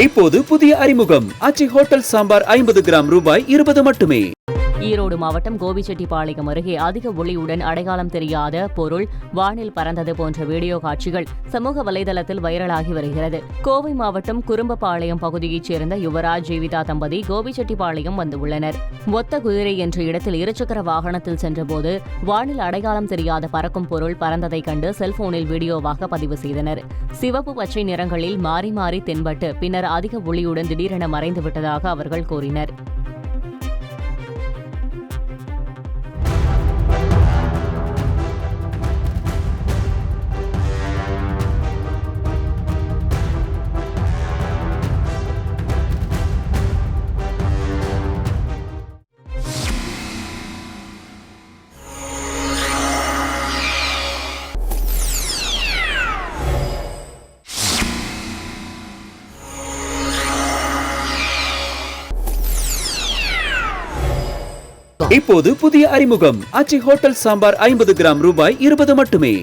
இப்போது புதிய அறிமுகம் ஆச்சி ஹோட்டல் சாம்பார் 50 கிராம் ரூபாய் 20 மட்டுமே. ஈரோடு மாவட்டம் கோபிச்செட்டிப்பாளையம் அருகே அதிக ஒளியுடன் அடையாளம் தெரியாத பொருள் வானில் பறந்தது போன்ற வீடியோ காட்சிகள் சமூக வலைதளத்தில் வைரலாகி வருகிறது. கோவை மாவட்டம் குறும்பபாளையம் பகுதியைச் சேர்ந்த யுவராஜ் ஜீவிதா தம்பதி கோபிச்செட்டிப்பாளையம் வந்துள்ளனர். ஒத்த குதிரை என்ற இடத்தில் இருசக்கர வாகனத்தில் சென்றபோது வானில் அடையாளம் தெரியாத பறக்கும் பொருள் பறந்ததை கண்டு செல்போனில் வீடியோவாக பதிவு செய்தனர். சிவப்பு பச்சை நிறங்களில் மாறி மாறி தென்பட்டு பின்னர் அதிக ஒளியுடன் திடீரென மறைந்துவிட்டதாக அவர்கள் கூறினர். இப்போது புதிய அறிமுகம் ஆச்சி ஹோட்டல் சாம்பார் 50 கிராம் ரூபாய் 20 மட்டுமே.